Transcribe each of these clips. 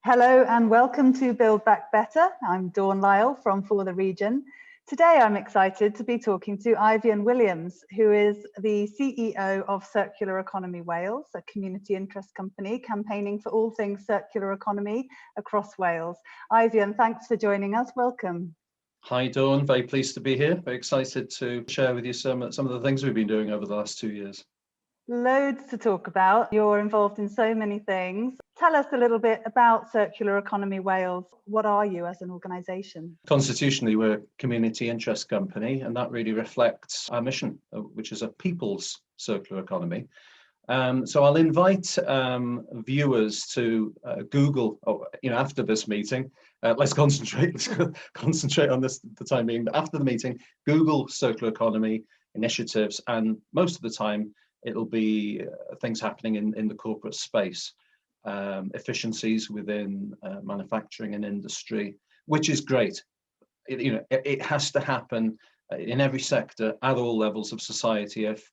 Hello and welcome to Build Back Better. I'm Dawn Lyle from For the Region. Today I'm excited to be talking to Eifion Williams, who is the CEO of Circular Economy Wales, a community interest company campaigning for all things circular economy across Wales. Eifion, thanks for joining us. Welcome. Hi Dawn, very pleased to be here. Very excited to share with you some of the things we've been doing over the last 2 years. Loads to talk about. You're involved in so many things. Tell us a little bit about Circular Economy Wales. What are you as an organisation? Constitutionally, we're a community interest company, and that really reflects our mission, which is a people's circular economy. So I'll invite viewers to Google, after this meeting. Let's concentrate on this the time being. But after the meeting, Google circular economy initiatives, and most of the time it'll be things happening in the corporate space, efficiencies within manufacturing and industry, which is great. It has to happen in every sector at all levels of society if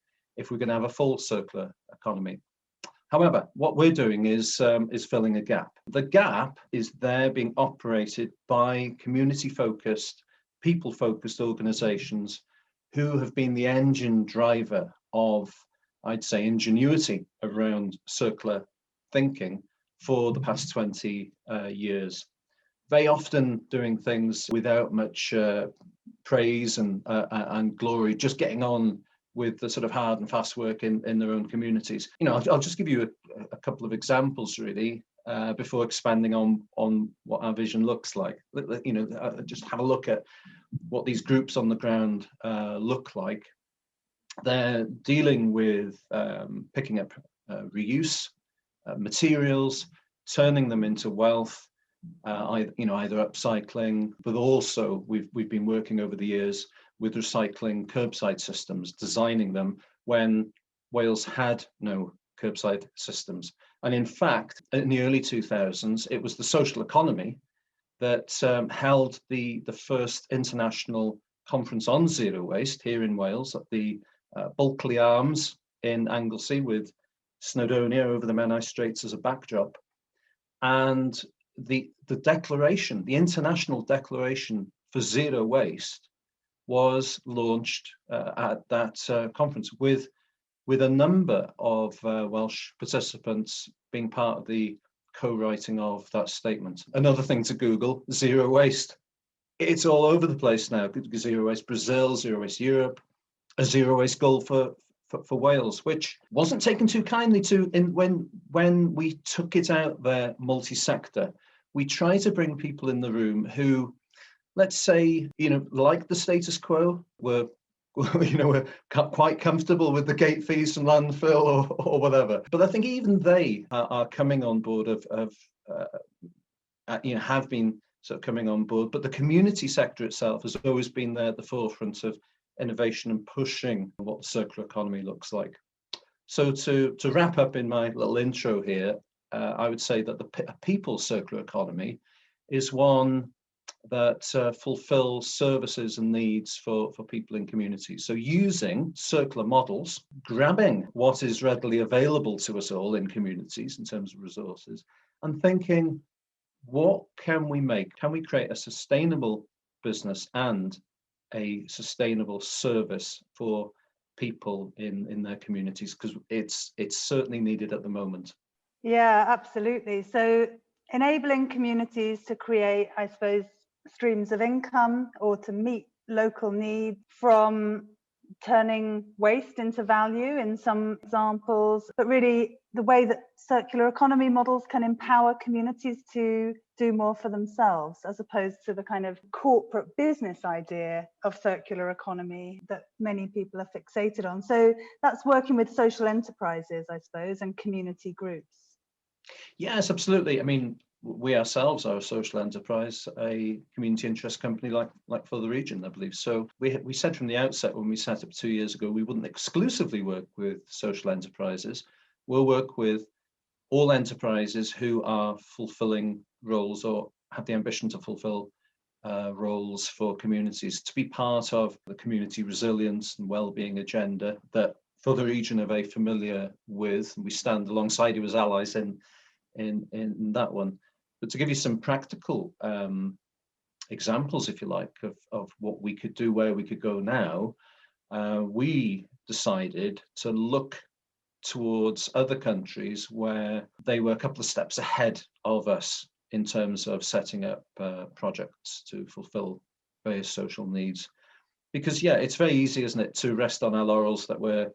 we're going to have a full circular economy. However, what we're doing is filling a gap. The gap is there being operated by community-focused, people-focused organisations who have been the engine driver of, I'd say, ingenuity around circular thinking for the past 20 years. Very often doing things without much praise and glory, just getting on with the sort of hard and fast work in their own communities. I'll just give you a couple of examples really before expanding on what our vision looks like. Just have a look at what these groups on the ground look like. They're dealing with picking up reuse materials, turning them into wealth, either upcycling, but also we've been working over the years with recycling curbside systems, designing them when Wales had no curbside systems. And in fact, in the early 2000s, it was the social economy that held the first international conference on zero waste here in Wales at the Bulkley Arms in Anglesey, with Snowdonia over the Menai Straits as a backdrop. And the declaration, the international declaration for zero waste, was launched at that conference with a number of Welsh participants being part of the co-writing of that statement. Another thing to Google, zero waste. It's all over the place now. Zero waste Brazil, zero waste Europe, a zero waste goal for Wales, which wasn't taken too kindly to when we took it out there multi-sector. We try to bring people in the room who, let's say, like the status quo, we're quite comfortable with the gate fees and landfill or whatever. But I think even they are coming on board have been sort of coming on board. But the community sector itself has always been there at the forefront of innovation and pushing what the circular economy looks like. So to wrap up in my little intro here, I would say that the people's circular economy is one that fulfills services and needs for people in communities. So using circular models, grabbing what is readily available to us all in communities in terms of resources, and thinking, what can we make? Can we create a sustainable business and a sustainable service for people in their communities? Because it's certainly needed at the moment. Yeah, absolutely. So enabling communities to create, I suppose, streams of income or to meet local needs, from turning waste into value in some examples, but really the way that circular economy models can empower communities to do more for themselves, as opposed to the kind of corporate business idea of circular economy that many people are fixated on. So that's working with social enterprises, I suppose, and community groups. Yes, absolutely. I mean, we ourselves are a social enterprise, a community interest company like For the Region, I believe. So we said from the outset when we set up 2 years ago, we wouldn't exclusively work with social enterprises. We'll work with all enterprises who are fulfilling roles or have the ambition to fulfill roles for communities, to be part of the community resilience and well-being agenda that For the Region are very familiar with. We stand alongside you as allies in that one. But to give you some practical examples, if you like, of what we could do, where we could go now, we decided to look towards other countries where they were a couple of steps ahead of us in terms of setting up projects to fulfill various social needs. Because, yeah, it's very easy, isn't it, to rest on our laurels that we're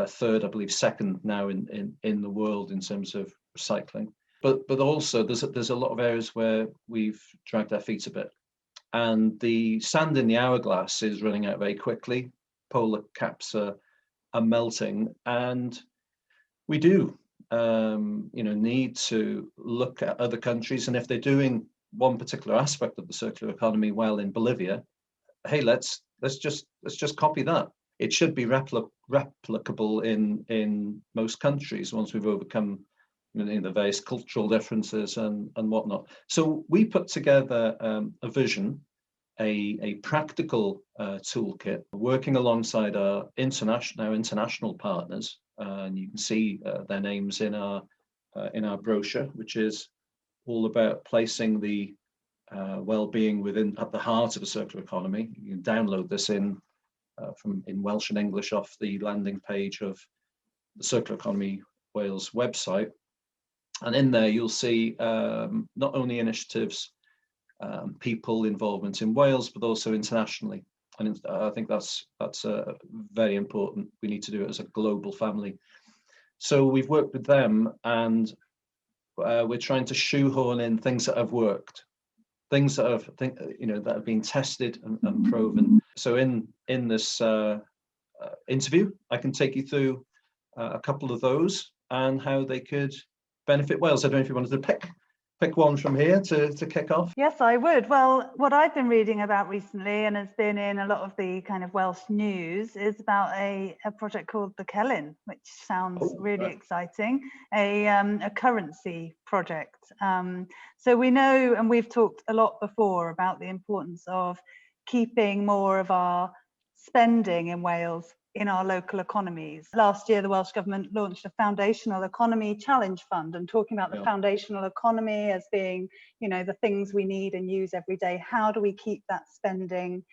third, I believe, second now in the world in terms of recycling. But also there's a lot of areas where we've dragged our feet a bit. And the sand in the hourglass is running out very quickly. Polar caps are melting, and we do need to look at other countries, and if they're doing one particular aspect of the circular economy well in Bolivia, hey, let's just copy that. It should be replicable in most countries once we've overcome the various cultural differences and whatnot. So we put together a vision, a practical toolkit, working alongside our international partners, and you can see their names in our brochure, which is all about placing the well-being at the heart of a circular economy. You can download this in Welsh and English off the landing page of the Circular Economy Wales website. And in there, you'll see not only initiatives, people involvement in Wales, but also internationally. And I think that's very important. We need to do it as a global family. So we've worked with them, and we're trying to shoehorn in things that have worked, things that have been tested and proven. So in this interview, I can take you through a couple of those and how they could benefit Wales. I don't know if you wanted to pick one from here to kick off. Yes, I would. Well, what I've been reading about recently, and has been in a lot of the kind of Welsh news, is about a project called the Celyn, which sounds really exciting, a currency project. So we know, and we've talked a lot before about the importance of keeping more of our spending in Wales in our local economies. Last year, the Welsh Government launched a foundational economy challenge fund, and talking about the foundational economy as being, the things we need and use every day. How do we keep that spending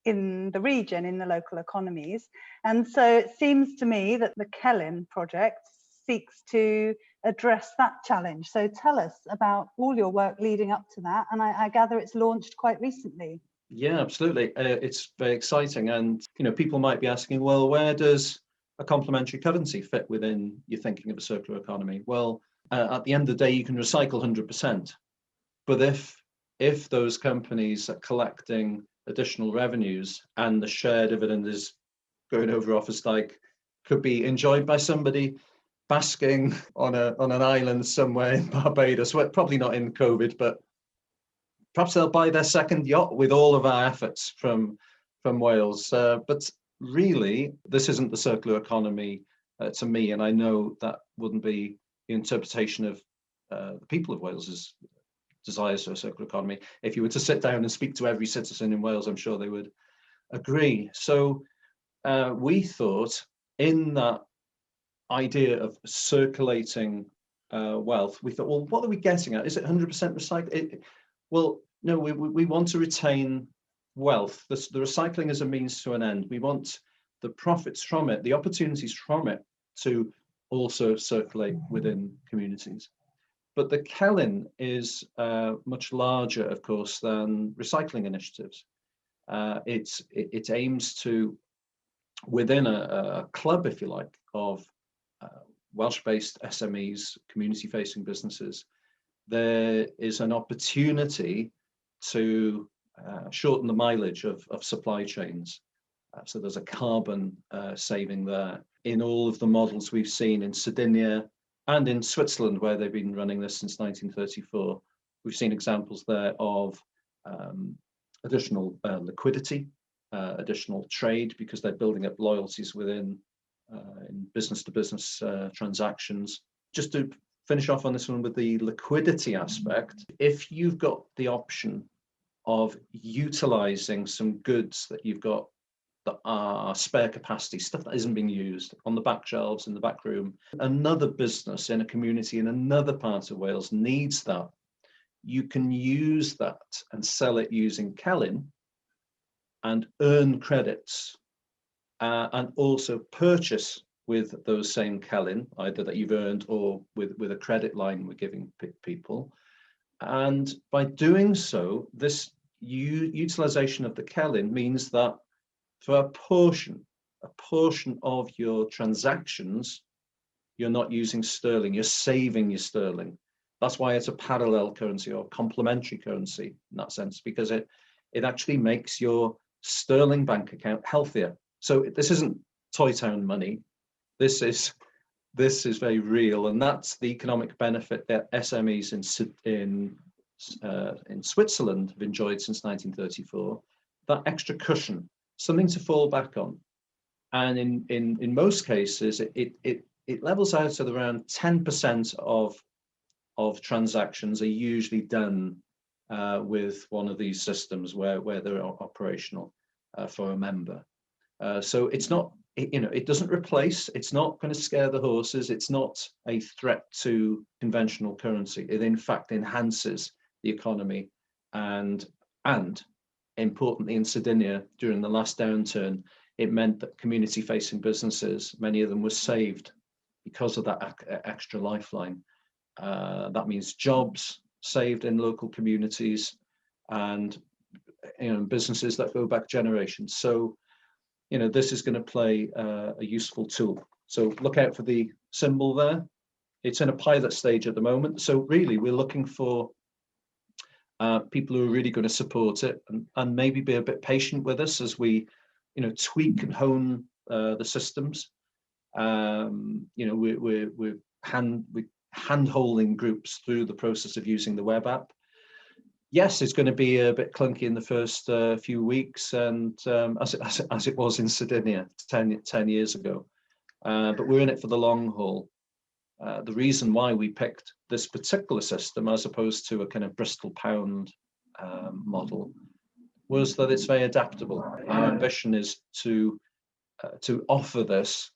in the region, in the local economies? And so it seems to me that the Celyn project seeks to address that challenge. So tell us about all your work leading up to that. And I gather it's launched quite recently. Yeah, absolutely. It's very exciting. And, people might be asking, well, where does a complementary currency fit within your thinking of a circular economy? Well, at the end of the day, you can recycle 100%. But if those companies are collecting additional revenues and the share dividend is going over Offa's Dyke, could be enjoyed by somebody basking on an island somewhere in Barbados, well, probably not in COVID, but perhaps they'll buy their second yacht with all of our efforts from Wales. But really, this isn't the circular economy to me, and I know that wouldn't be the interpretation of the people of Wales's desires for a circular economy. If you were to sit down and speak to every citizen in Wales, I'm sure they would agree. So we thought, in that idea of circulating wealth, we thought, well, what are we getting at? Is it 100% recycled? Well, no, we want to retain wealth. The recycling is a means to an end. We want the profits from it, the opportunities from it, to also circulate within communities. But the Celyn is much larger, of course, than recycling initiatives. It aims to, within a club, if you like, of Welsh-based SMEs, community-facing businesses, there is an opportunity to shorten the mileage of supply chains. So there's a carbon saving there. In all of the models we've seen in Sardinia and in Switzerland, where they've been running this since 1934, we've seen examples there of additional liquidity, additional trade, because they're building up loyalties within in business-to-business transactions. Just to finish off on this one with the liquidity aspect, if you've got the option of utilizing some goods that you've got that are spare capacity, stuff that isn't being used on the back shelves in the back room, another business in a community in another part of Wales needs that, you can use that and sell it using Celyn and earn credits, and also purchase with those same Celyn, either that you've earned or with a credit line we're giving people. And by doing so, this utilization of the Celyn means that for a portion of your transactions, you're not using sterling, you're saving your sterling. That's why it's a parallel currency or complementary currency in that sense, because it actually makes your sterling bank account healthier. So this isn't Toy Town money. This is very real, and that's the economic benefit that SMEs in Switzerland have enjoyed since 1934. That extra cushion, something to fall back on, and in most cases, it levels out at around 10% of transactions are usually done with one of these systems where they're operational for a member. So it's not, it doesn't replace, it's not going to scare the horses, it's not a threat to conventional currency. It in fact enhances the economy, and importantly in Sardinia during the last downturn, it meant that community-facing businesses, many of them were saved because of that extra lifeline. That means jobs saved in local communities, and businesses that go back generations. So this is going to play a useful tool. So look out for the symbol there. It's in a pilot stage at the moment. So really, we're looking for people who are really going to support it and maybe be a bit patient with us as we, tweak and hone the systems. We're hand-holding groups through the process of using the web app. Yes, it's going to be a bit clunky in the first few weeks, and as it was in Sardinia 10 years ago. But we're in it for the long haul. The reason why we picked this particular system as opposed to a kind of Bristol pound model was that it's very adaptable. Our ambition is to offer this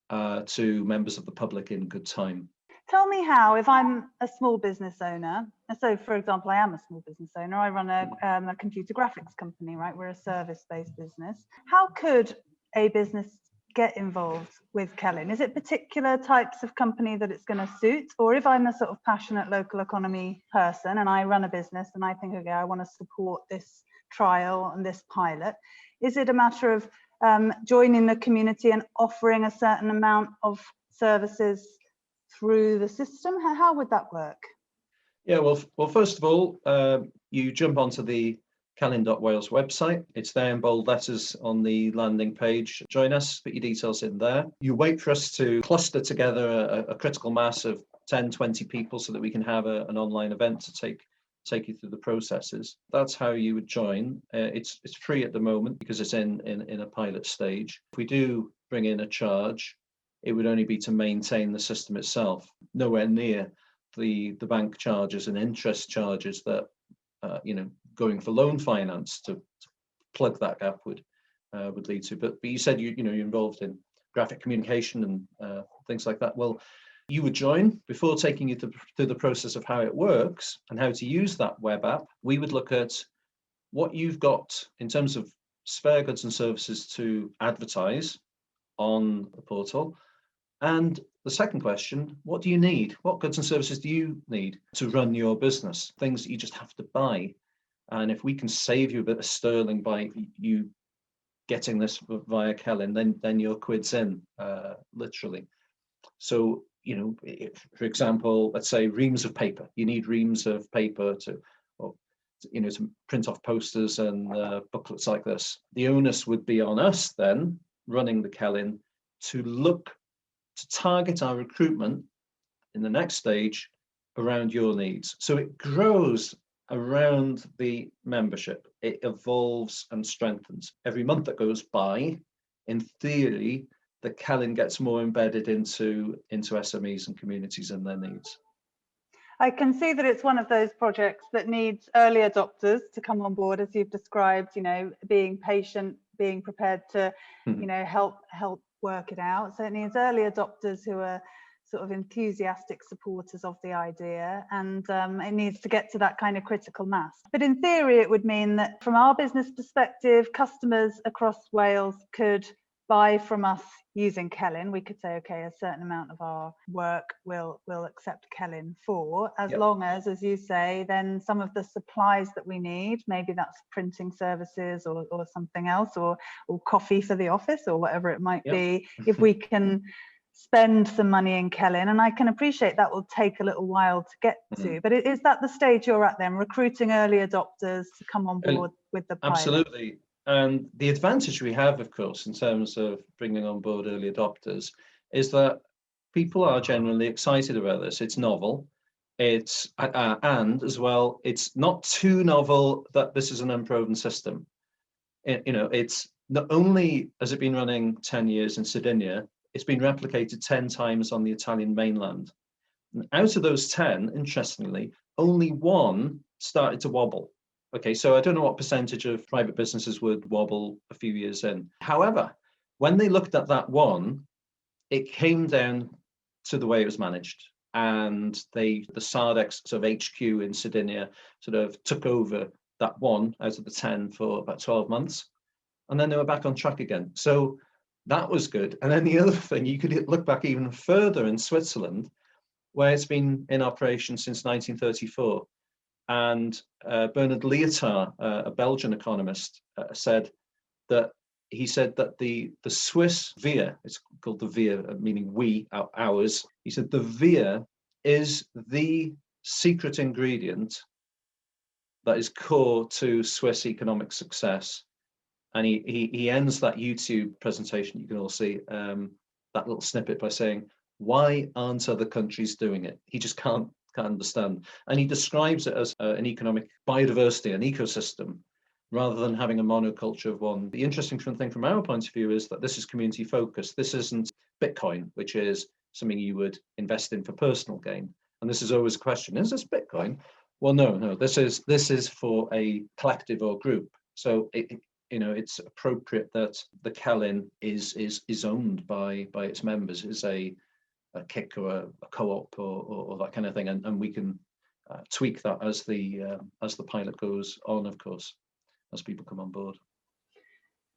to members of the public in good time. Tell me how, if I'm a small business owner, so for example, I am a small business owner, I run a computer graphics company, right? We're a service-based business. How could a business get involved with Celyn? Is it particular types of company that it's going to suit? Or if I'm a sort of passionate local economy person and I run a business and I think, okay, I want to support this trial and this pilot, is it a matter of joining the community and offering a certain amount of services through the system? How would that work? Yeah, well, first of all, you jump onto the Celyn.Wales website. It's there in bold letters on the landing page. Join us, put your details in there. You wait for us to cluster together a critical mass of 10, 20 people so that we can have an online event to take you through the processes. That's how you would join. It's free at the moment because it's in a pilot stage. If we do bring in a charge, it would only be to maintain the system itself, nowhere near the bank charges and interest charges that going for loan finance to plug that gap would lead to. But you said you're involved in graphic communication and things like that. Well, you would join. Before taking you through the process of how it works and how to use that web app, we would look at what you've got in terms of spare goods and services to advertise on the portal. And the second question, what do you need? What goods and services do you need to run your business? Things that you just have to buy. And if we can save you a bit of sterling by you getting this via Celyn, then your quid's in, literally. So, for example, let's say reams of paper. You need reams of paper to print off posters and booklets like this. The onus would be on us then, running the Celyn, to target our recruitment in the next stage around your needs. So it grows around the membership. It evolves and strengthens. Every month that goes by, in theory, the Celyn gets more embedded into SMEs and communities and their needs. I can see that it's one of those projects that needs early adopters to come on board, as you've described, being patient, being prepared to, help work it out. So it needs early adopters who are sort of enthusiastic supporters of the idea, and it needs to get to that kind of critical mass. But in theory, it would mean that from our business perspective, customers across Wales could buy from us using Celyn. We could say, okay, a certain amount of our work we'll accept Celyn for, as long as you say, then some of the supplies that we need, maybe that's printing services or something else, or coffee for the office or whatever it might be, if we can spend some money in Celyn. And I can appreciate that will take a little while to get to, but is that the stage you're at then, recruiting early adopters to come on board with the pilot? Absolutely. And the advantage we have, of course, in terms of bringing on board early adopters, is that people are generally excited about this. It's novel. It's and as well, it's not too novel that this is an unproven system. It's not only has it been running 10 years in Sardinia, it's been replicated 10 times on the Italian mainland. And out of those 10, interestingly, only one started to wobble. Okay, so I don't know what percentage of private businesses would wobble a few years in. However, when they looked at that one, it came down to the way it was managed. And the Sardex sort of HQ in Sardinia sort of took over that one out of the 10 for about 12 months. And then they were back on track again. So that was good. And then the other thing, you could look back even further in Switzerland, where it's been in operation since 1934. And Bernard Lietaer, a Belgian economist, said that the Swiss via, it's called the via, meaning we, ours. He said the via is the secret ingredient that is core to Swiss economic success. And he ends that YouTube presentation, you can all see that little snippet, by saying, why aren't other countries doing it? He just can't understand. And he describes it as an economic biodiversity, an ecosystem, rather than having a monoculture of one. The interesting thing from our point of view is that this is community focused. This isn't Bitcoin, which is something you would invest in for personal gain. And this is always a question, is this Bitcoin? Well, no, this is for a collective or group. So it's appropriate that the Celyn is owned by its members, is a kick or a co-op or that kind of thing, and we can tweak that as the pilot goes on, of course, as people come on board.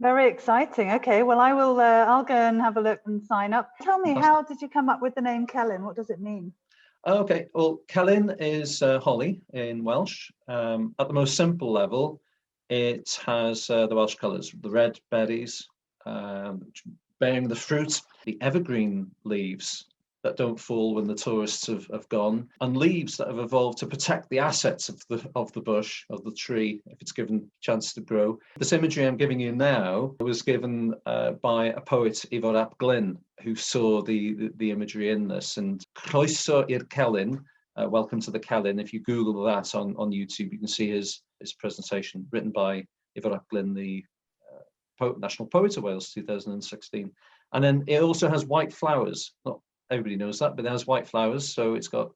Very exciting. Okay, well, I'll go and have a look and sign up. Tell me, how did you come up with the name Celyn? What does it mean? Okay, well, Celyn is holly in Welsh. At the most simple level, it has the Welsh colours, the red berries, bearing the fruit, the evergreen leaves that don't fall when the tourists have gone, and leaves that have evolved to protect the assets of the bush, of the tree, if it's given a chance to grow. This imagery I'm giving you now was given by a poet, Eifion Williams, who saw the imagery in this. And Croeso i'r Celyn, welcome to the Celyn. If you Google that on YouTube, you can see his presentation, written by Eifion Williams, the National Poet of Wales, 2016. And then it also has white flowers. Not everybody knows that, but it has white flowers, so you've got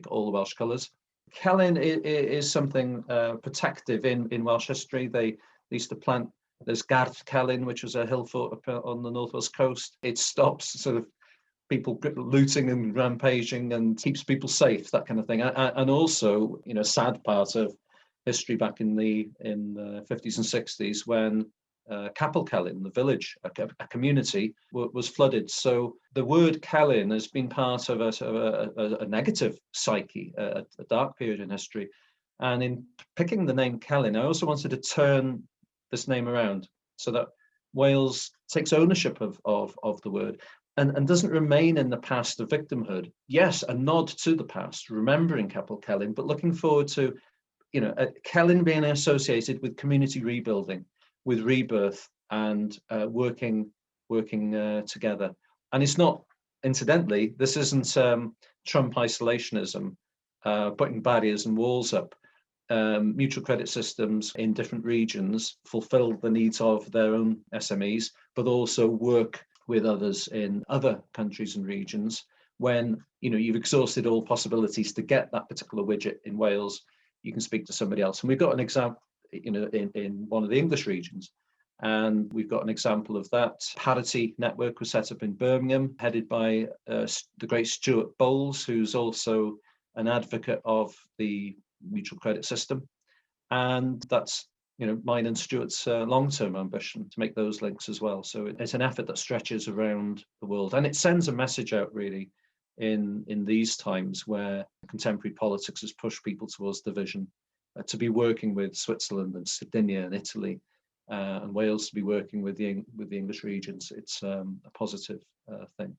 all the Welsh colours. Celyn is something protective in Welsh history. They used to plant, there's Garth Celyn, which was a hill fort on the North Wales coast. It stops sort of people looting and rampaging and keeps people safe, that kind of thing. And also, sad part of history back in the 50s and 60s when Capel Celyn, the village, a community, was flooded. So the word Celyn has been part of a negative psyche, a dark period in history. And in picking the name Celyn, I also wanted to turn this name around so that Wales takes ownership of the word and doesn't remain in the past of victimhood. Yes, a nod to the past, remembering Capel Celyn, but looking forward to, Celyn being associated with community rebuilding, with rebirth, and working together. And it's not, incidentally, this isn't Trump isolationism, putting barriers and walls up. Mutual credit systems in different regions fulfill the needs of their own SMEs, but also work with others in other countries and regions. When you've exhausted all possibilities to get that particular widget in Wales, you can speak to somebody else. And we've got an example in one of the English regions. And we've got an example of that. Parity Network was set up in Birmingham, headed by the great Stuart Bowles, who's also an advocate of the mutual credit system. And that's mine and Stuart's long-term ambition to make those links as well. So it's an effort that stretches around the world, and it sends a message out really in these times where contemporary politics has pushed people towards division, to be working with Switzerland and Sardinia and Italy and Wales to be working with the English regions. It's a positive thing.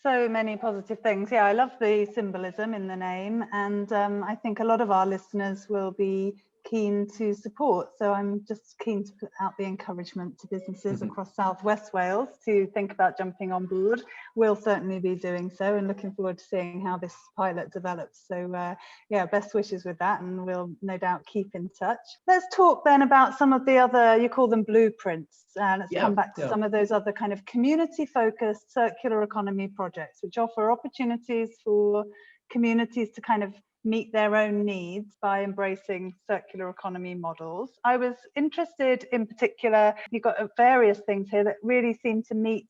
So many positive things. Yeah, I love the symbolism in the name, and I think a lot of our listeners will be keen to support. So I'm just keen to put out the encouragement to businesses across South West Wales to think about jumping on board. We'll certainly be doing so, and looking forward to seeing how this pilot develops. So yeah, best wishes with that, and we'll no doubt keep in touch. Let's talk then about some of the other, you call them blueprints. Let's come back to some of those other kind of community-focused circular economy projects, which offer opportunities for communities to kind of meet their own needs by embracing circular economy models. I was interested in particular, you've got various things here that really seem to meet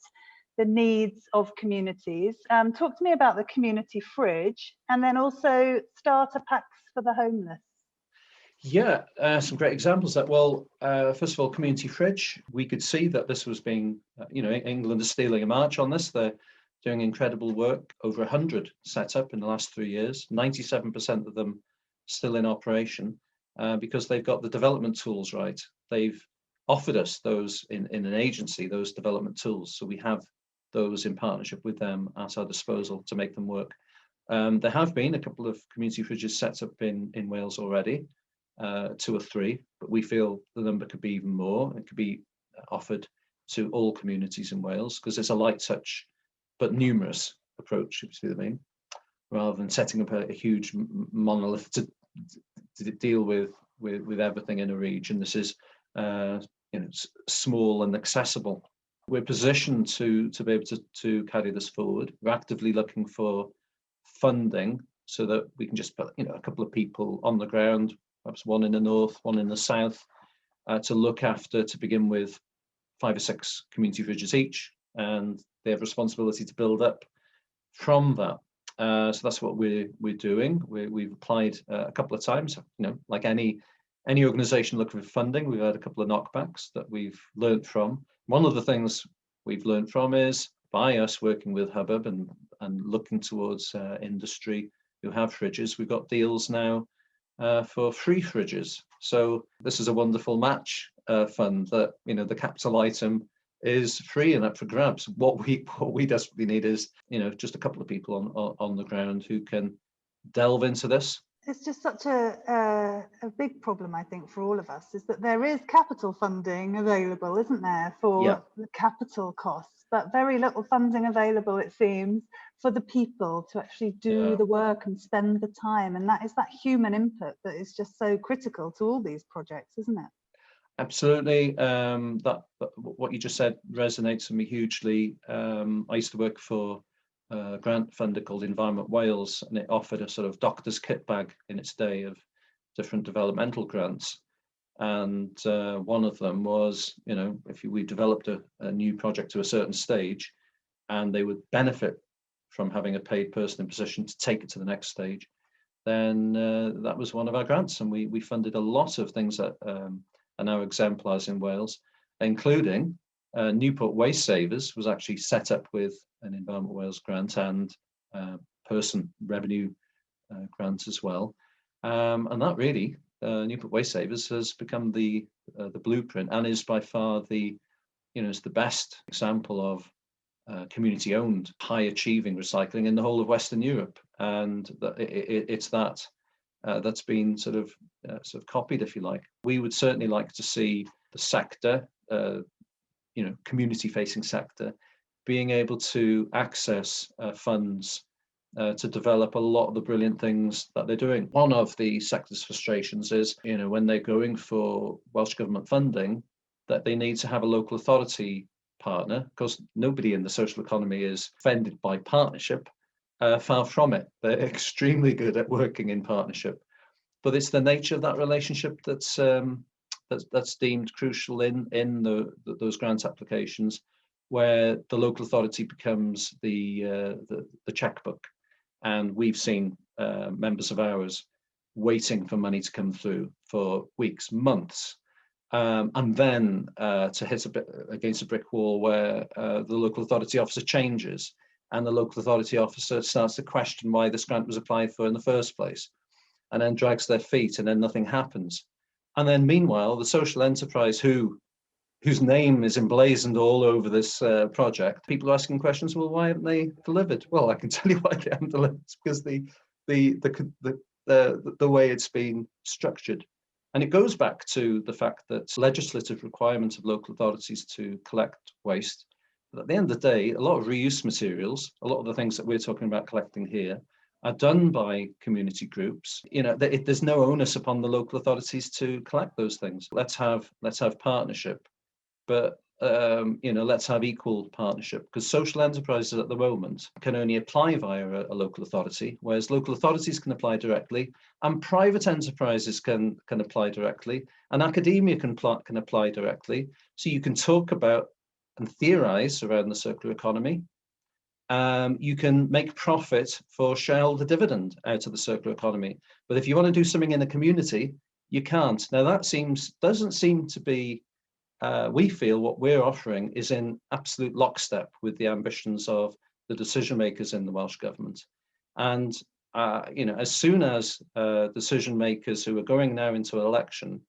the needs of communities. Talk to me about the community fridge, and then also starter packs for the homeless. Yeah, some great examples of that. Well, first of all, community fridge. We could see that this was being, England is stealing a march on this. They're doing incredible work, over 100 set up in the last 3 years, 97% of them still in operation, because they've got the development tools right. They've offered us those in an agency, those development tools. So we have those in partnership with them at our disposal to make them work. There have been a couple of community fridges set up in Wales already, 2 or 3, but we feel the number could be even more. It could be offered to all communities in Wales, because it's a light touch but numerous approach, if you see what I mean, rather than setting up a huge monolith to deal with everything in a region. This is small and accessible. We're positioned to be able to carry this forward. We're actively looking for funding so that we can just put a couple of people on the ground, perhaps one in the north, one in the south, to look after, to begin with, 5 or 6 community fridges each, and they have responsibility to build up from that. So that's what we're doing. We've applied a couple of times. Like any organisation looking for funding, we've had a couple of knockbacks that we've learned from. One of the things we've learned from is by us working with Hubbub and looking towards industry who have fridges, we've got deals now for free fridges. So this is a wonderful match fund that the capital item is free and up for grabs. What we desperately need is just a couple of people on the ground who can delve into this. It's just such a big problem, I think, for all of us, is that there is capital funding available, isn't there, for the capital costs, but very little funding available, it seems, for the people to actually do the work and spend the time. And that is that human input that is just so critical to all these projects, isn't it? Absolutely. That what you just said resonates with me hugely. I used to work for a grant funder called Environment Wales, and it offered a sort of doctor's kit bag in its day of different developmental grants. And one of them was, if we developed a new project to a certain stage, and they would benefit from having a paid person in position to take it to the next stage, then that was one of our grants, and we funded a lot of things that are now exemplars in Wales, including Newport Waste Savers was actually set up with an Environment Wales grant and person revenue grant as well. And that really, Newport Waste Savers has become the blueprint, and is by far it's the best example of community owned, high achieving recycling in the whole of Western Europe. And it's that's been sort of copied, if you like. We would certainly like to see the sector, community-facing sector, being able to access funds to develop a lot of the brilliant things that they're doing. One of the sector's frustrations is, when they're going for Welsh Government funding, that they need to have a local authority partner, because nobody in the social economy is offended by partnership. Far from it. They're extremely good at working in partnership, but it's the nature of that relationship that's that's deemed crucial in those grant applications, where the local authority becomes the checkbook, and we've seen members of ours waiting for money to come through for weeks, months, and then to hit against a brick wall where the local authority officer changes, and the local authority officer starts to question why this grant was applied for in the first place, and then drags their feet, and then nothing happens. And then meanwhile, the social enterprise whose name is emblazoned all over this project, people are asking questions, well, why haven't they delivered? Well, I can tell you why they haven't delivered. It's because the way it's been structured. And it goes back to the fact that legislative requirement of local authorities to collect waste. But at the end of the day, a lot of reuse materials, a lot of the things that we're talking about collecting here, are done by community groups. There's no onus upon the local authorities to collect those things. Let's have partnership, but let's have equal partnership, because social enterprises at the moment can only apply via a local authority, whereas local authorities can apply directly, and private enterprises can apply directly, and academia can apply directly. So you can talk about and theorize around the circular economy. You can make profit for shareholder dividend out of the circular economy, but if you want to do something in a community, you can't. Now that doesn't seem to be. We feel what we're offering is in absolute lockstep with the ambitions of the decision makers in the Welsh Government. And as soon as decision makers who are going now into an election,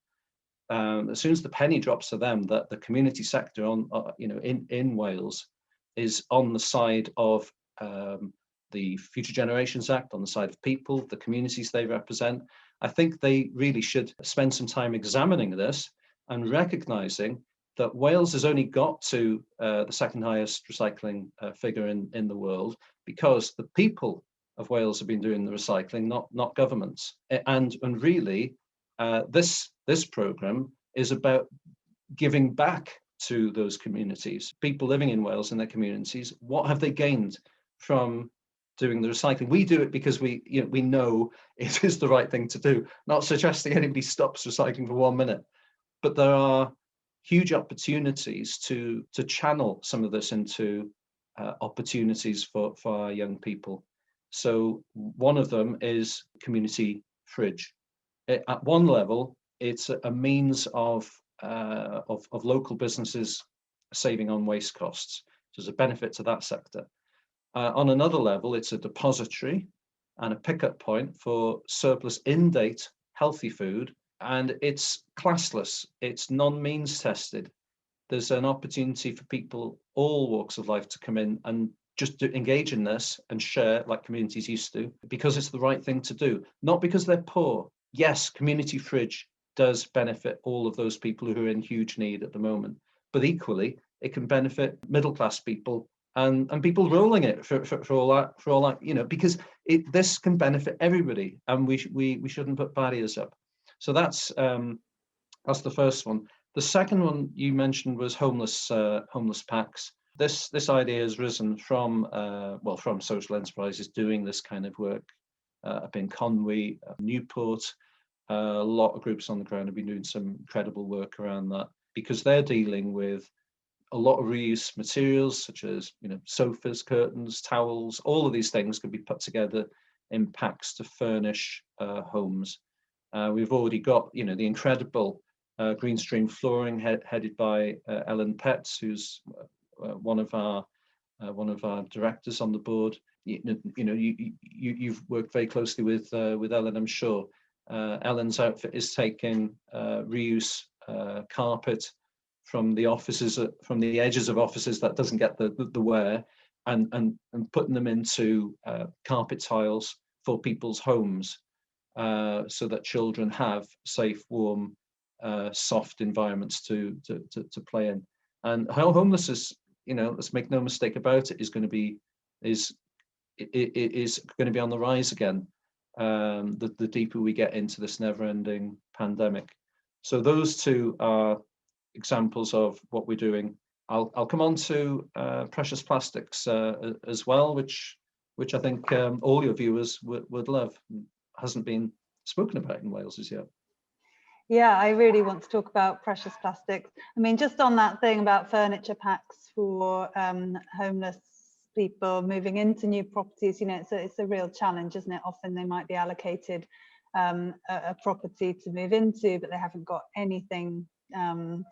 as soon as the penny drops to them that the community sector in Wales is on the side of the Future Generations Act, on the side of people, the communities they represent, I think they really should spend some time examining this and recognising that Wales has only got to the second highest recycling figure in the world because the people of Wales have been doing the recycling, not governments. And really, this programme is about giving back to those communities, people living in Wales and their communities. What have they gained from doing the recycling? We do it because we know it is the right thing to do, not suggesting anybody stops recycling for 1 minute. But there are huge opportunities to channel some of this into opportunities for our young people. So one of them is community fridge. At one level, it's a means of local businesses saving on waste costs. So there's a benefit to that sector. On another level, it's a depository and a pickup point for surplus in-date healthy food. And it's classless, it's non-means tested. There's an opportunity for people, all walks of life, to come in and just to engage in this and share like communities used to, because it's the right thing to do, not because they're poor. Yes, community fridge does benefit all of those people who are in huge need at the moment, but equally, it can benefit middle-class people and people rolling it for all that, because this can benefit everybody, and we shouldn't put barriers up. So that's the first one. The second one you mentioned was homeless packs. This idea has risen from social enterprises doing this kind of work up in Conwy, Newport. A lot of groups on the ground have been doing some incredible work around that, because they're dealing with a lot of reuse materials such as sofas, curtains, towels. All of these things can be put together in packs to furnish homes. We've already got the incredible Green Stream Flooring headed by Ellen Petts, who's one of our directors on the board. You've worked very closely with Ellen, I'm sure. Ellen's outfit is taking reuse carpet from the offices, from the edges of offices that doesn't get the wear, and putting them into carpet tiles for people's homes, so that children have safe, warm, soft environments to play in. And how homeless is, let's make no mistake about it, is going to be on the rise again. The deeper we get into this never-ending pandemic. So those two are examples of what we're doing. I'll come on to precious plastics as well, which I think all your viewers would love. Hasn't been spoken about in Wales as yet. Yeah, I really want to talk about precious plastics. I mean, just on that thing about furniture packs for homeless people moving into new properties, you know, it's a real challenge, isn't it? Often they might be allocated a property to move into, but they haven't got anything to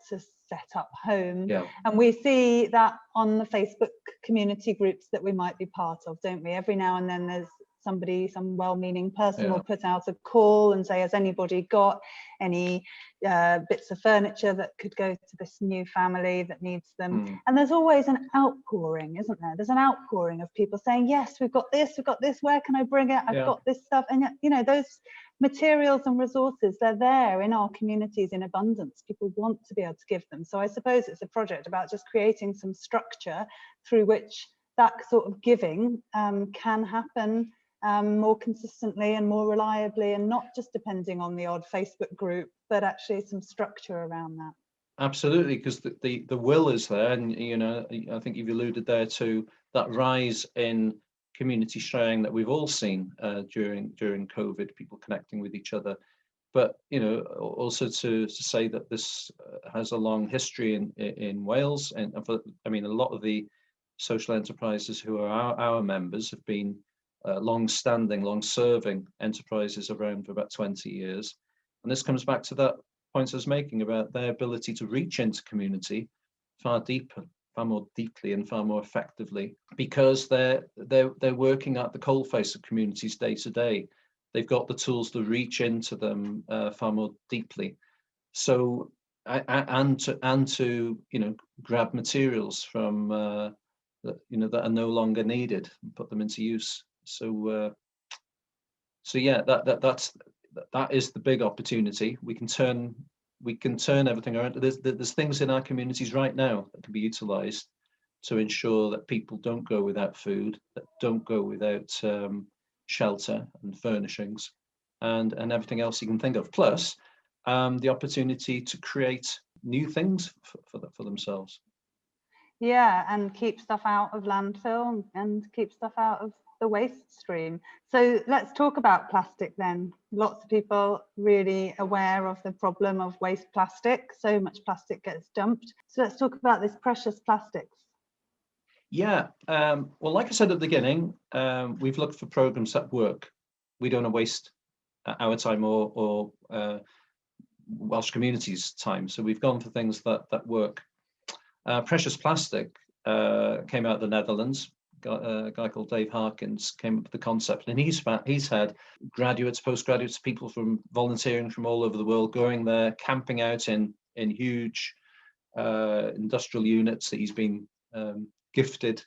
set up home. Yeah. And we see that on the Facebook community groups that we might be part of, don't we? Every now and then there's somebody, some well-meaning person will put out a call and say, has anybody got any bits of furniture that could go to this new family that needs them? And there's always an outpouring, isn't there? There's an outpouring of people saying, yes, we've got this, where can I bring it? I've got this stuff. And you know, those materials and resources, they're there in our communities in abundance. People want to be able to give them. So I suppose it's a project about just creating some structure through which that sort of giving can happen more consistently and more reliably, and not just depending on the odd Facebook group, but actually some structure around that. Absolutely, because the will is there, and you know, I think you've alluded there to that rise in community sharing that we've all seen during COVID, people connecting with each other. But you know, also to say that this has a long history in Wales, and for, I mean, a lot of the social enterprises who are our members have been long-standing, long-serving enterprises around for about 20 years. And this comes back to that point I was making about their ability to reach into community far deeper, far more deeply and far more effectively, because they're working at the coalface of communities day to day. They've got the tools to reach into them far more deeply. So, and to you know, grab materials from that, you know, that are no longer needed and put them into use. So yeah, that is the big opportunity. We can turn everything around. There's things in our communities right now that can be utilised to ensure that people don't go without food, that don't go without shelter and furnishings, and everything else you can think of. Plus, the opportunity to create new things for themselves. Yeah, and keep stuff out of landfill and keep stuff out of the waste stream. So let's talk about plastic then. Lots of people really aware of the problem of waste plastic. So much plastic gets dumped. So let's talk about this precious plastics. Yeah, well, like I said at the beginning, we've looked for programs that work. We don't want to waste our time or Welsh communities' time. So we've gone for things that work. Precious plastic came out of the Netherlands. A guy called Dave Harkins came up with the concept, and he's had graduates, postgraduates, people from volunteering from all over the world going there, camping out in huge industrial units that he's been gifted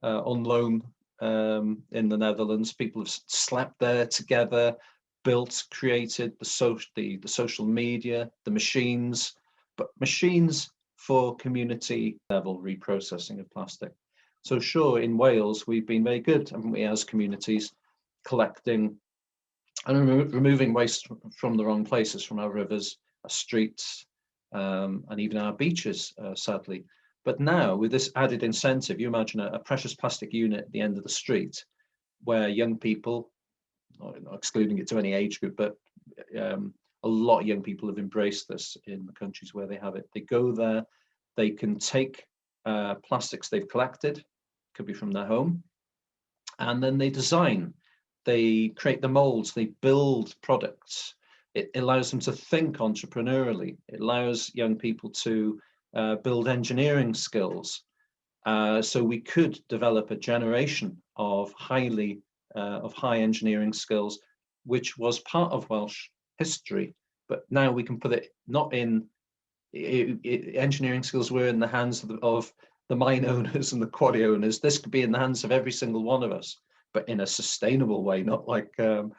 on loan in the Netherlands. People have slept there together, built, created the social media, the machines, but machines for community level reprocessing of plastic. So sure, in Wales, we've been very good, haven't we, as communities, collecting and removing waste from the wrong places, from our rivers, our streets, and even our beaches, sadly. But now, with this added incentive, you imagine a precious plastic unit at the end of the street, where young people, not excluding it to any age group, but a lot of young people have embraced this in the countries where they have it. They go there, they can take plastics they've collected, could be from their home, and then they design, they create the molds, they build products. It allows them to think entrepreneurially. It allows young people to build engineering skills. So we could develop a generation of high engineering skills, which was part of Welsh history, but now we can put it not in engineering skills were in the hands of the mine owners and the quarry owners. This could be in the hands of every single one of us, but in a sustainable way, not like the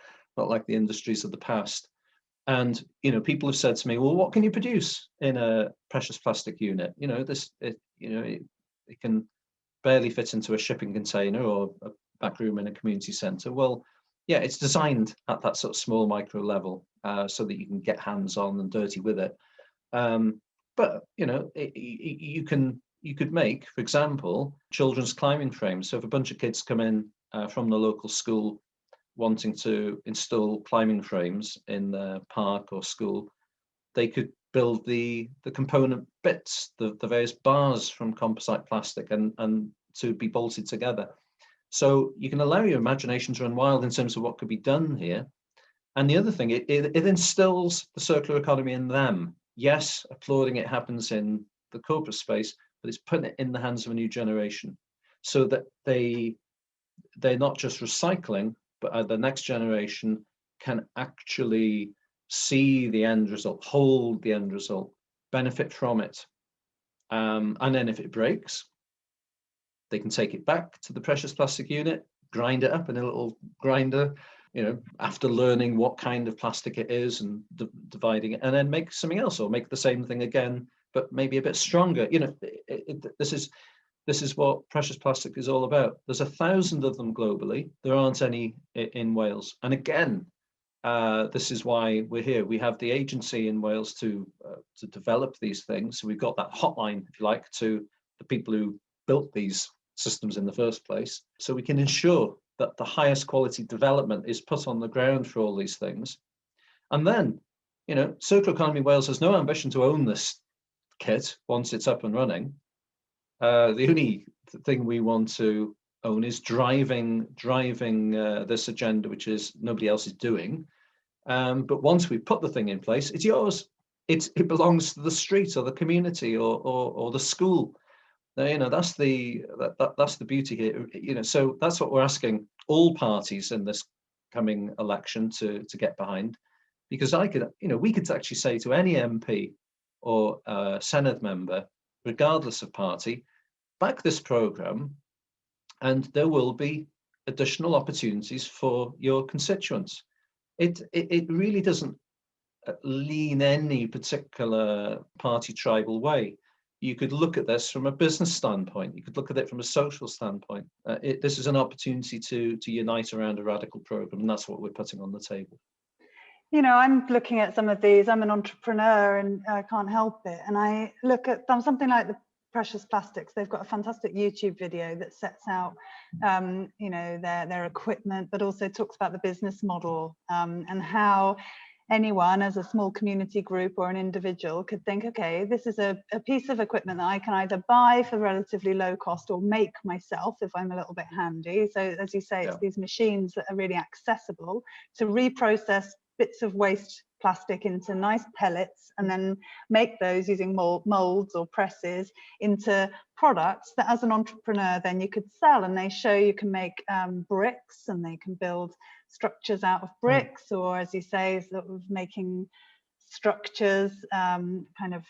industries of the past. And you know, people have said to me, "Well, what can you produce in a precious plastic unit? You know, it can barely fit into a shipping container or a back room in a community centre." Well, yeah, it's designed at that sort of small micro level so that you can get hands-on and dirty with it. But you know, you could make, for example, children's climbing frames. So if a bunch of kids come in from the local school wanting to install climbing frames in their park or school, they could build the component bits, the various bars from composite plastic, and to be bolted together. So you can allow your imagination to run wild in terms of what could be done here. And the other thing, it instills the circular economy in them. Yes, applauding it happens in the corporate space, but it's putting it in the hands of a new generation, so that they're not just recycling, but the next generation can actually see the end result, hold the end result, benefit from it. And then if it breaks, they can take it back to the precious plastic unit, grind it up in a little grinder, after learning what kind of plastic it is and dividing it, and then make something else, or make the same thing again, but maybe a bit stronger. This is what precious plastic is all about. There's 1,000 of them globally. There aren't any in Wales. And again, this is why we're here. We have the agency in Wales to develop these things. So we've got that hotline, if you like, to the people who built these systems in the first place. So we can ensure that the highest quality development is put on the ground for all these things. And then, Circular Economy Wales has no ambition to own this kit once it's up and running. The only thing we want to own is driving this agenda, which is nobody else is doing. But once we put the thing in place, it's yours. It belongs to the street or the community or the school. That's the beauty here. So that's what we're asking all parties in this coming election to get behind, because we could actually say to any MP or Senedd member, regardless of party, back this programme, and there will be additional opportunities for your constituents. It really doesn't lean any particular party tribal way. You could look at this from a business standpoint. You could look at it from a social standpoint. This is an opportunity to unite around a radical programme, and that's what we're putting on the table. I'm looking at some of these. I'm an entrepreneur and I can't help it. And I look at something like the precious plastics. They've got a fantastic YouTube video that sets out, their equipment, but also talks about the business model, and how anyone as a small community group or an individual could think, okay, this is a piece of equipment that I can either buy for relatively low cost or make myself if I'm a little bit handy. So as you say, it's these machines that are really accessible to reprocess bits of waste plastic into nice pellets, and then make those using molds or presses into products that as an entrepreneur then you could sell. And they show you can make bricks, and they can build structures out of bricks, or as you say, sort of making structures, kind of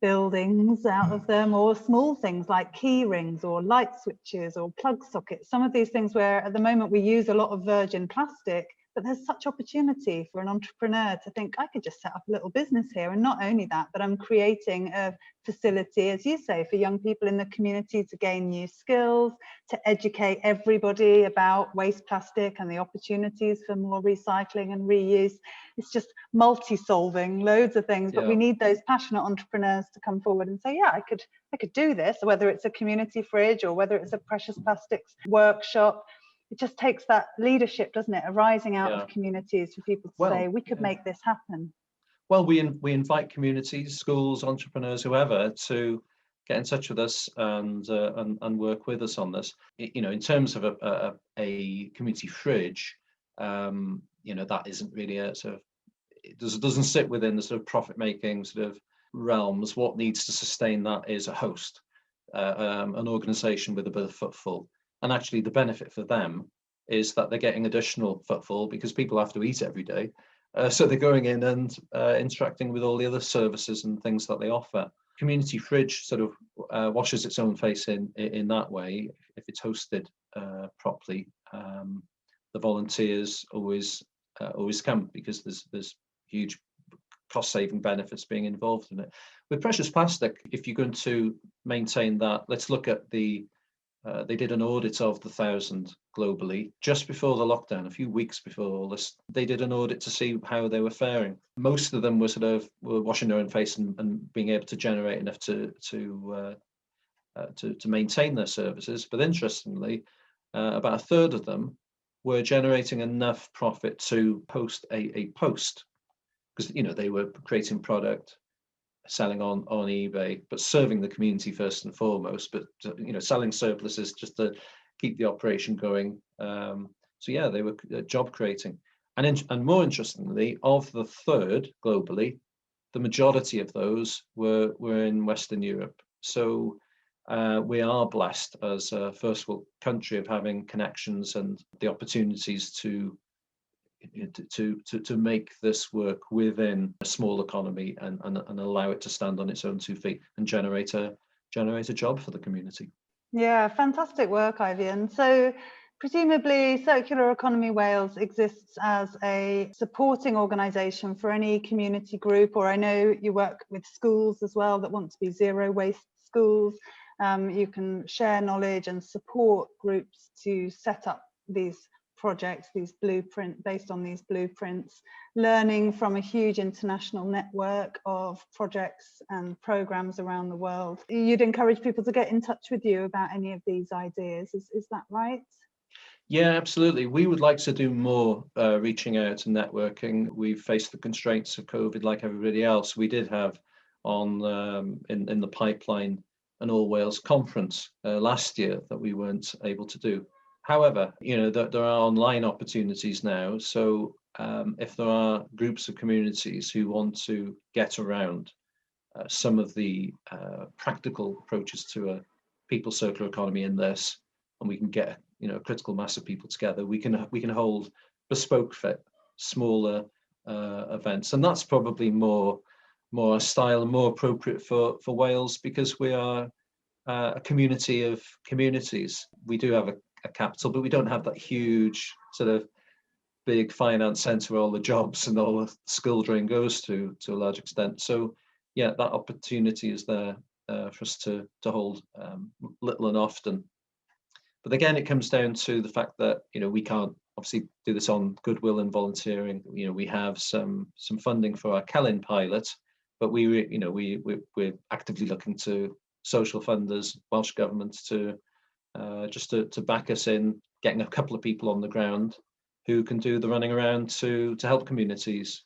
buildings out of them, or small things like key rings or light switches or plug sockets. Some of these things where at the moment we use a lot of virgin plastic, but there's such opportunity for an entrepreneur to think, I could just set up a little business here. And not only that, but I'm creating a facility, as you say, for young people in the community to gain new skills, to educate everybody about waste plastic and the opportunities for more recycling and reuse. It's just multi-solving loads of things, but we need those passionate entrepreneurs to come forward and say, yeah, I could do this, whether it's a community fridge or whether it's a precious plastics workshop. It just takes that leadership, doesn't it, arising out of communities for people to say, we could make this happen. Well, we invite communities, schools, entrepreneurs, whoever, to get in touch with us and work with us on this. In terms of a community fridge, that isn't really a sort of, it doesn't sit within the sort of profit-making sort of realms. What needs to sustain that is a host, an organisation with a bit of footfall. And actually the benefit for them is that they're getting additional footfall because people have to eat every day. So they're going in and interacting with all the other services and things that they offer. Community fridge sort of washes its own face in that way. If it's hosted properly, the volunteers always come, because there's huge cost-saving benefits being involved in it. With precious plastic, if you're going to maintain that, let's look at they did an audit of the 1,000 globally just before the lockdown, a few weeks before all this. They did an audit to see how they were faring. Most of them were washing their own face and being able to generate enough to maintain their services. But interestingly, about a third of them were generating enough profit to post a post because they were creating product, selling on eBay, but serving the community first and foremost. But selling surpluses just to keep the operation going. So yeah, they were job creating, and more interestingly, of the third globally, the majority of those were in Western Europe. So we are blessed as a first world country of having connections and the opportunities to make this work within a small economy and allow it to stand on its own 2 feet and generate a job for the community. Yeah, fantastic work, Eifion. So presumably Circular Economy Wales exists as a supporting organisation for any community group, or I know you work with schools as well that want to be zero waste schools. You can share knowledge and support groups to set up these projects, based on these blueprints, learning from a huge international network of projects and programs around the world. You'd encourage people to get in touch with you about any of these ideas. Is that right? Yeah, absolutely. We would like to do more reaching out and networking. We've faced the constraints of COVID like everybody else. We did have in the pipeline an All Wales conference last year that we weren't able to do. However, there are online opportunities now. So if there are groups of communities who want to get around some of the practical approaches to a people's circular economy in this, and we can get a critical mass of people together, we can hold bespoke fit smaller events, and that's probably more a style and more appropriate for Wales, because we are a community of communities. We do have a capital, but we don't have that huge sort of big finance centre where all the jobs and all the skill drain goes to a large extent. So yeah, that opportunity is there for us to hold little and often. But again, it comes down to the fact that we can't obviously do this on goodwill and volunteering. We have some funding for our Celyn pilot, but we're actively looking to social funders, Welsh government, to just to back us in getting a couple of people on the ground who can do the running around to help communities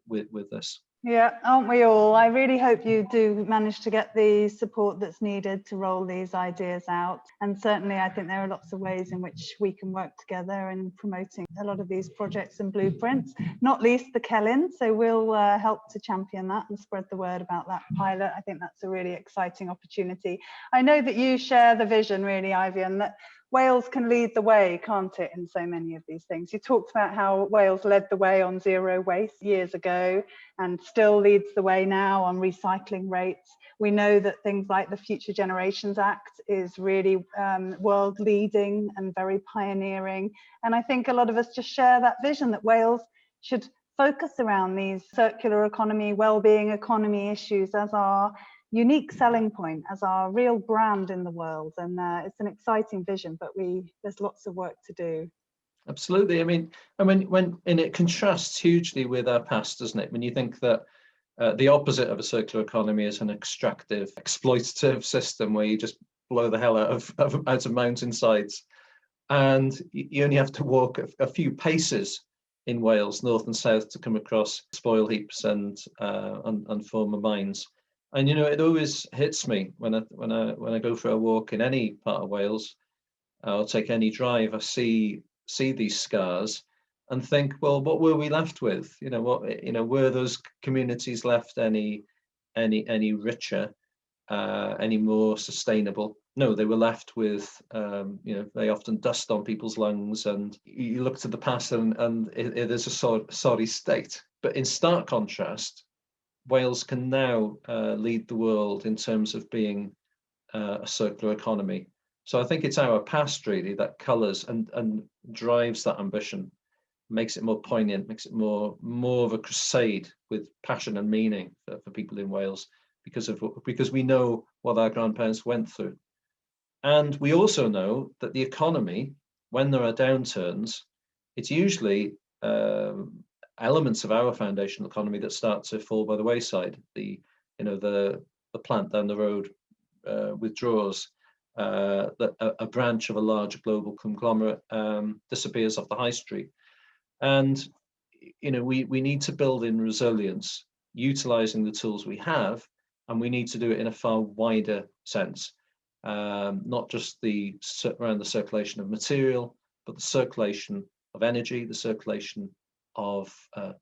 with this. Yeah, aren't we all? I really hope you do manage to get the support that's needed to roll these ideas out. And certainly I think there are lots of ways in which we can work together in promoting a lot of these projects and blueprints, not least the Celyn. So we'll help to champion that and spread the word about that pilot. I think that's a really exciting opportunity. I know that you share the vision, really, Eifion, that Wales can lead the way, can't it, in so many of these things. You talked about how Wales led the way on zero waste years ago and still leads the way now on recycling rates. We know that things like the Future Generations Act is really world leading and very pioneering. And I think a lot of us just share that vision that Wales should focus around these circular economy, well-being economy issues as our unique selling point, as our real brand in the world. And it's an exciting vision, but there's lots of work to do. Absolutely. I mean, and it contrasts hugely with our past, doesn't it? When you think that the opposite of a circular economy is an extractive, exploitative system where you just blow the hell out of mountainsides, and you only have to walk a few paces in Wales, north and south, to come across spoil heaps and former mines. And it always hits me when I go for a walk in any part of Wales, or take any drive. I see these scars and think, well, what were we left with? Were those communities left any richer, any more sustainable? No, they were left with, they often dust on people's lungs, and you look to the past and it is a sorry state. But in stark contrast, Wales can now lead the world in terms of being a circular economy. So I think it's our past really that colours and drives that ambition, makes it more poignant, makes it more of a crusade with passion and meaning for people in Wales, because we know what our grandparents went through. And we also know that the economy, when there are downturns, it's usually elements of our foundational economy that start to fall by the wayside. The plant down the road withdraws, that a branch of a large global conglomerate disappears off the high street. And we need to build in resilience, utilizing the tools we have, and we need to do it in a far wider sense, not just around the circulation of material, but the circulation of energy, the circulation of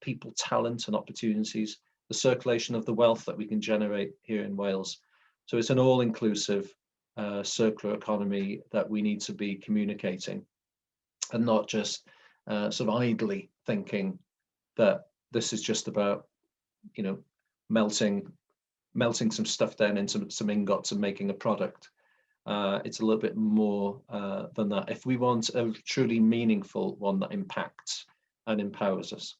people, talent and opportunities, the circulation of the wealth that we can generate here in Wales. So it's an all-inclusive circular economy that we need to be communicating, and not just sort of idly thinking that this is just about, melting some stuff down into some ingots and making a product. It's a little bit more than that, if we want a truly meaningful one that impacts and empowers us.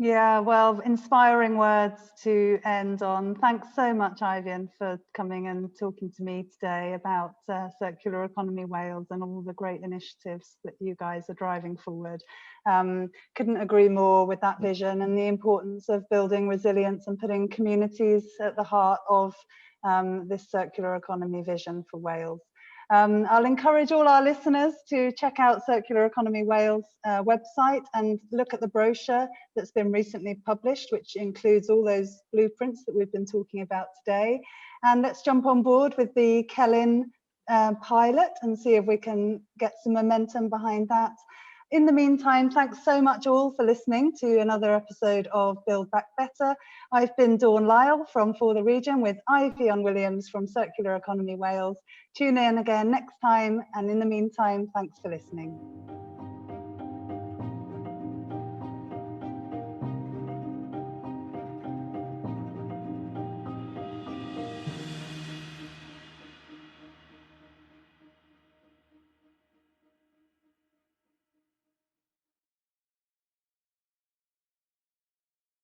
Yeah, well, inspiring words to end on. Thanks so much, Eifion, for coming and talking to me today about Circular Economy Wales and all the great initiatives that you guys are driving forward. Couldn't agree more with that vision and the importance of building resilience and putting communities at the heart of this circular economy vision for Wales. I'll encourage all our listeners to check out Circular Economy Wales website and look at the brochure that's been recently published, which includes all those blueprints that we've been talking about today. And let's jump on board with the Celyn pilot and see if we can get some momentum behind that. In the meantime, thanks so much all for listening to another episode of Build Back Better. I've been Dawn Lyle from For the Region with Eifion Williams from Circular Economy Wales. Tune in again next time, and in the meantime, thanks for listening.